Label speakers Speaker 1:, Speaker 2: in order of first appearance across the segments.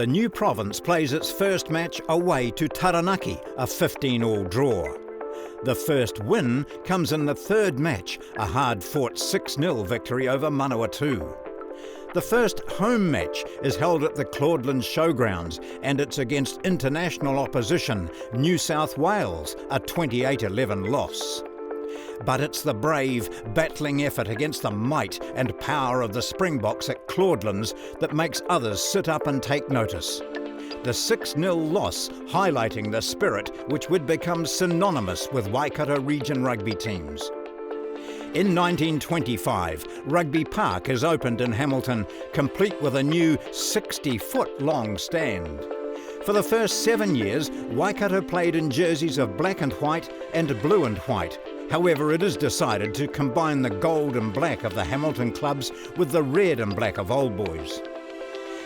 Speaker 1: the new province plays its first match away to Taranaki, a 15-all draw. The first win comes in the third match, a hard-fought 6-0 victory over Manawatu. The first home match is held at the Claudelands Showgrounds, and it's against international opposition, New South Wales, a 28-11 loss. But it's the brave, battling effort against the might and power of the Springboks at Claudelands that makes others sit up and take notice. The 6-0 loss highlighting the spirit which would become synonymous with Waikato region rugby teams. In 1925, Rugby Park is opened in Hamilton, complete with a new 60-foot-long stand. For the first 7 years, Waikato played in jerseys of black and white and blue and white. However, it is decided to combine the gold and black of the Hamilton clubs with the red and black of Old Boys.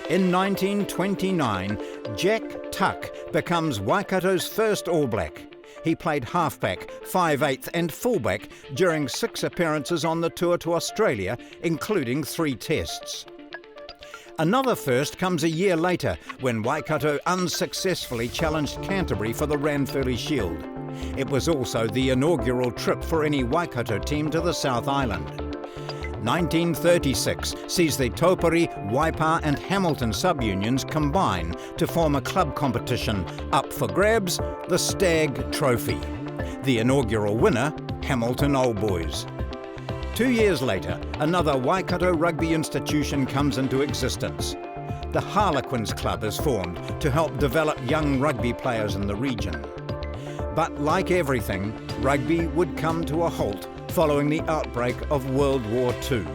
Speaker 1: In 1929, Jack Tuck becomes Waikato's first All Black. He played halfback, 5/8 and fullback during 6 appearances on the tour to Australia, including 3 tests. Another first comes a year later when Waikato unsuccessfully challenged Canterbury for the Ranfurly Shield. It was also the inaugural trip for any Waikato team to the South Island. 1936 sees the Taupiri, Waipa and Hamilton sub-unions combine to form a club competition, up for grabs, the Stag Trophy. The inaugural winner, Hamilton Old Boys. 2 years later, another Waikato rugby institution comes into existence. The Harlequins Club is formed to help develop young rugby players in the region. But like everything, rugby would come to a halt following the outbreak of World War II.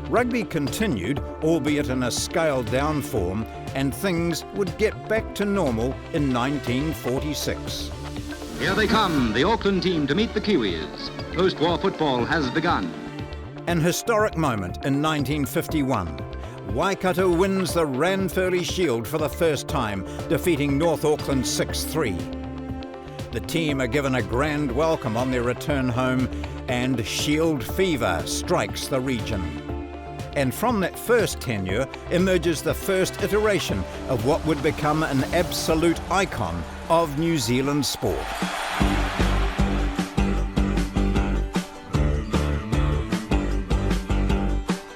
Speaker 1: Rugby continued, albeit in a scaled-down form, and things would get back to normal in 1946.
Speaker 2: Here they come, the Auckland team to meet the Kiwis. Post-war football has begun.
Speaker 1: An historic moment in 1951. Waikato wins the Ranfurly Shield for the first time, defeating North Auckland 6-3. The team are given a grand welcome on their return home, and Shield fever strikes the region. And from that first tenure emerges the first iteration of what would become an absolute icon of New Zealand sport.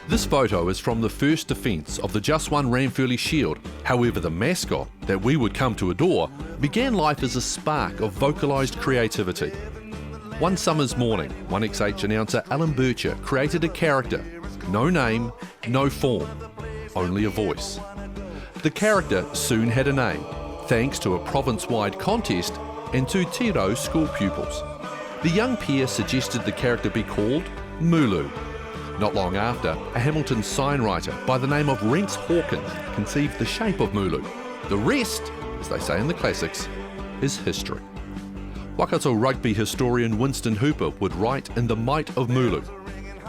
Speaker 3: This photo is from the first defence of the just won Ranfurly Shield. However, the mascot, that we would come to adore, began life as a spark of vocalised creativity. One summer's morning, 1XH announcer Alan Bircher created a character. No name, no form, only a voice. The character soon had a name, thanks to a province-wide contest and 2 Tiro school pupils. The young pair suggested the character be called Mooloo. Not long after, a Hamilton signwriter by the name of Rents Hawkins conceived the shape of Mooloo. The rest, as they say in the classics, is history. Waikato rugby historian Winston Hooper would write in The Might of Mooloo.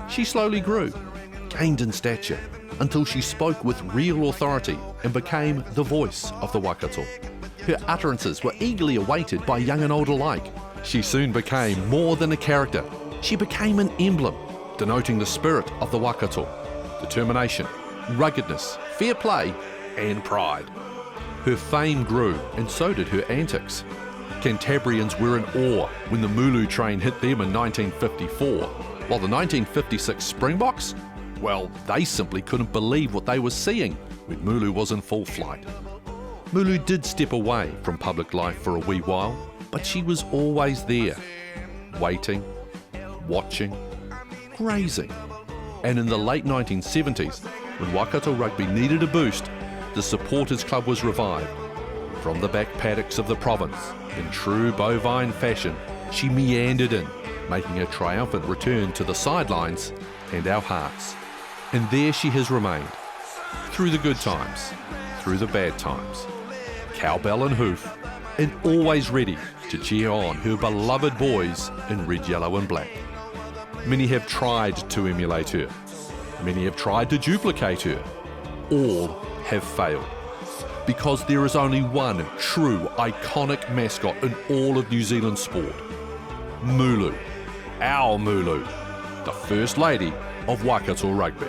Speaker 3: She slowly grew, gained in stature, until she spoke with real authority and became the voice of the Waikato. Her utterances were eagerly awaited by young and old alike. She soon became more than a character. She became an emblem, denoting the spirit of the Waikato, determination, ruggedness, fair play and pride. Her fame grew, and so did her antics. Cantabrians were in awe when the Mooloo train hit them in 1954, while the 1956 Springboks, well, they simply couldn't believe what they were seeing when Mooloo was in full flight. Mooloo did step away from public life for a wee while, but she was always there, waiting, watching, grazing. And in the late 1970s, when Waikato rugby needed a boost, the Supporters Club was revived. From the back paddocks of the province, in true bovine fashion, she meandered in, making a triumphant return to the sidelines and our hearts. And there she has remained, through the good times, through the bad times, cowbell and hoof, and always ready to cheer on her beloved boys in red, yellow and black. Many have tried to emulate her. Many have tried to duplicate her. All have failed. Because there is only one true iconic mascot in all of New Zealand sport. Mooloo, our Mooloo, the First Lady of Waikato Rugby.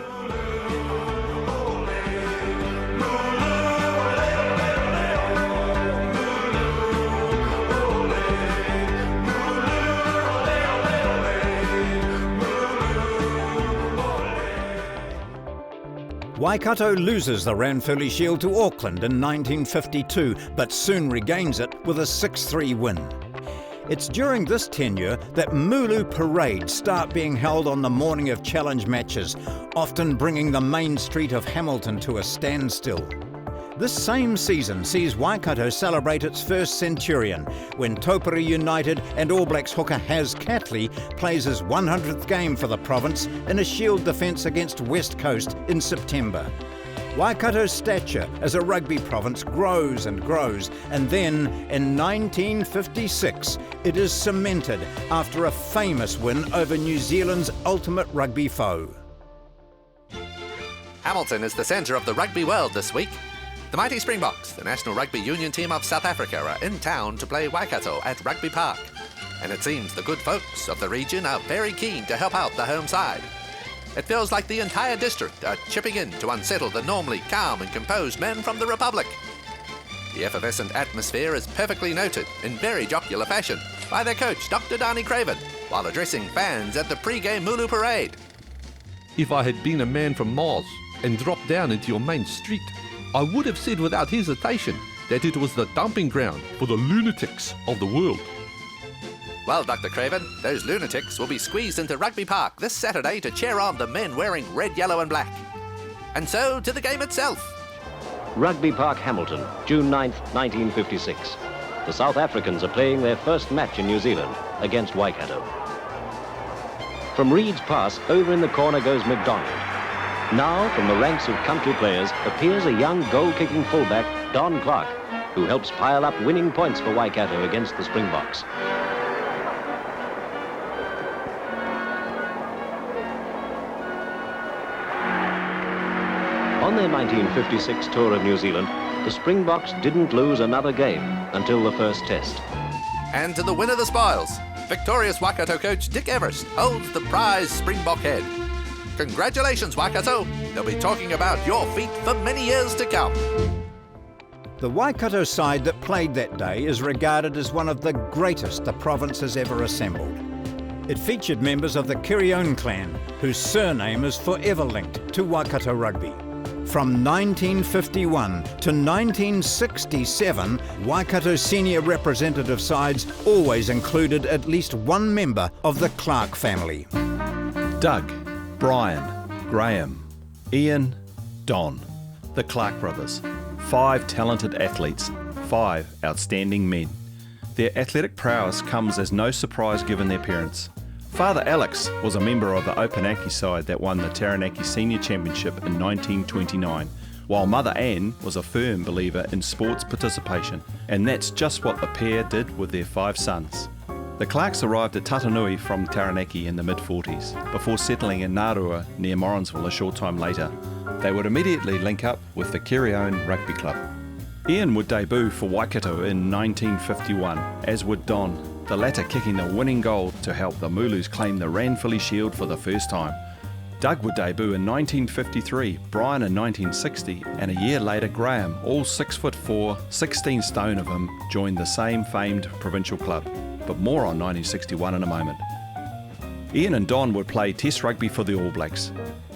Speaker 1: Waikato loses the Ranfurly Shield to Auckland in 1952, but soon regains it with a 6-3 win. It's during this tenure that Mooloo parades start being held on the morning of challenge matches, often bringing the main street of Hamilton to a standstill. This same season sees Waikato celebrate its first centurion when Taupiri United and All Blacks hooker Haz Catley plays his 100th game for the province in a Shield defence against West Coast in September. Waikato's stature as a rugby province grows and grows, and then in 1956 it is cemented after a famous win over New Zealand's ultimate rugby foe.
Speaker 4: Hamilton is the centre of the rugby world this week. The mighty Springboks, the national rugby union team of South Africa, are in town to play Waikato at Rugby Park. And it seems the good folks of the region are very keen to help out the home side. It feels like the entire district are chipping in to unsettle the normally calm and composed men from the Republic. The effervescent atmosphere is perfectly noted in very jocular fashion by their coach, Dr. Danny Craven, while addressing fans at the pre-game Mooloo parade.
Speaker 3: If I had been a man from Mars and dropped down into your main street, I would have said without hesitation that it was the dumping ground for the lunatics of the world.
Speaker 4: Well, Dr. Craven, those lunatics will be squeezed into Rugby Park this Saturday to cheer on the men wearing red, yellow and black. And so to the game itself.
Speaker 5: Rugby Park, Hamilton, June 9th, 1956. The South Africans are playing their first match in New Zealand against Waikato. From Reed's pass, over in the corner goes McDonald. Now, from the ranks of country players, appears a young goal-kicking fullback, Don Clark, who helps pile up winning points for Waikato against the Springboks. On their 1956 tour of New Zealand, the Springboks didn't lose another game until the first test.
Speaker 4: And to the winner the spoils. Victorious Waikato coach Dick Everest holds the prize Springbok head. Congratulations, Waikato. They'll be talking about your feat for many years to come.
Speaker 1: The Waikato side that played that day is regarded as one of the greatest the province has ever assembled. It featured members of the Kirione clan, whose surname is forever linked to Waikato Rugby. From 1951 to 1967, Waikato senior representative sides always included at least one member of the Clark family.
Speaker 6: Doug, Brian, Graham, Ian, Don, the Clark brothers. 5 talented athletes, 5 outstanding men. Their athletic prowess comes as no surprise given their parents. Father Alex was a member of the Opanaki side that won the Taranaki Senior Championship in 1929, while Mother Anne was a firm believer in sports participation, and that's just what the pair did with their 5 sons. The Clarks arrived at Tatanui from Taranaki in the mid-40s, before settling in Narua near Morrinsville a short time later. They would immediately link up with the Kirione Rugby Club. Ian would debut for Waikato in 1951, as would Don, the latter kicking the winning goal to help the Mooloos claim the Ranfurly Shield for the first time. Doug would debut in 1953, Brian in 1960, and a year later Graham, all 6'4", 16 stone of him, joined the same famed provincial club. But more on 1961 in a moment. Ian and Don would play Test rugby for the All Blacks.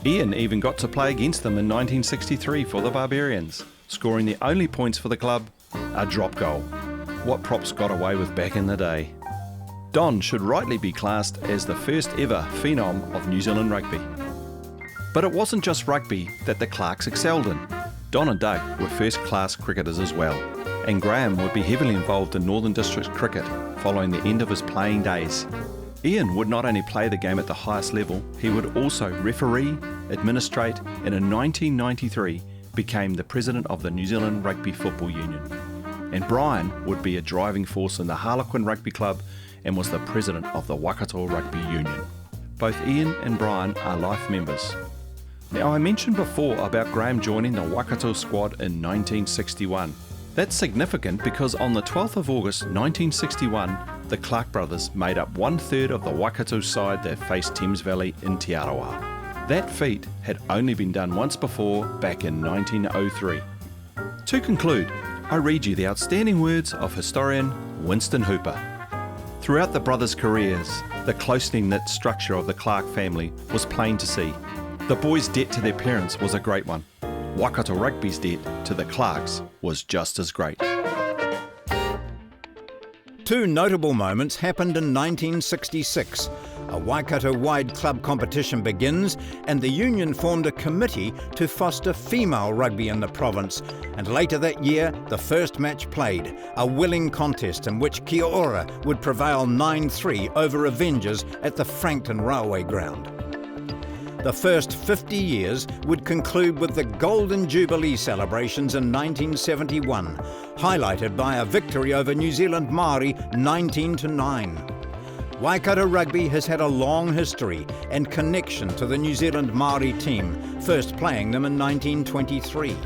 Speaker 6: Ian even got to play against them in 1963 for the Barbarians, scoring the only points for the club, a drop goal. What props got away with back in the day. Don should rightly be classed as the first ever phenom of New Zealand rugby. But it wasn't just rugby that the Clarks excelled in. Don and Doug were first-class cricketers as well, and Graham would be heavily involved in Northern Districts cricket following the end of his playing days. Ian would not only play the game at the highest level, he would also referee, administrate, and in 1993 became the president of the New Zealand Rugby Football Union. And Brian would be a driving force in the Harlequin Rugby Club and was the president of the Waikato Rugby Union. Both Ian and Brian are life members. Now, I mentioned before about Graham joining the Waikato squad in 1961. That's significant because on the 12th of August 1961, the Clark brothers made up 1/3 of the Waikato side that faced Thames Valley in Te Arawa. That feat had only been done once before, back in 1903. To conclude, I read you the outstanding words of historian Winston Hooper. Throughout the brothers' careers, the closely knit structure of the Clark family was plain to see. The boys' debt to their parents was a great one. Waikato Rugby's debt to the Clarks was just as great.
Speaker 1: Two notable moments happened in 1966. A Waikato-wide club competition begins and the union formed a committee to foster female rugby in the province. And later that year, the first match played, a willing contest in which Kia Ora would prevail 9-3 over Avengers at the Frankton Railway Ground. The first 50 years would conclude with the Golden Jubilee celebrations in 1971, highlighted by a victory over New Zealand Māori 19-9. Waikato Rugby has had a long history and connection to the New Zealand Māori team, first playing them in 1923.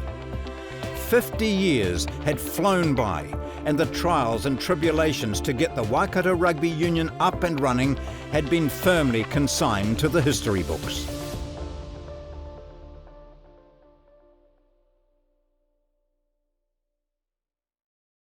Speaker 1: 50 years had flown by, and the trials and tribulations to get the Waikato Rugby Union up and running had been firmly consigned to the history books.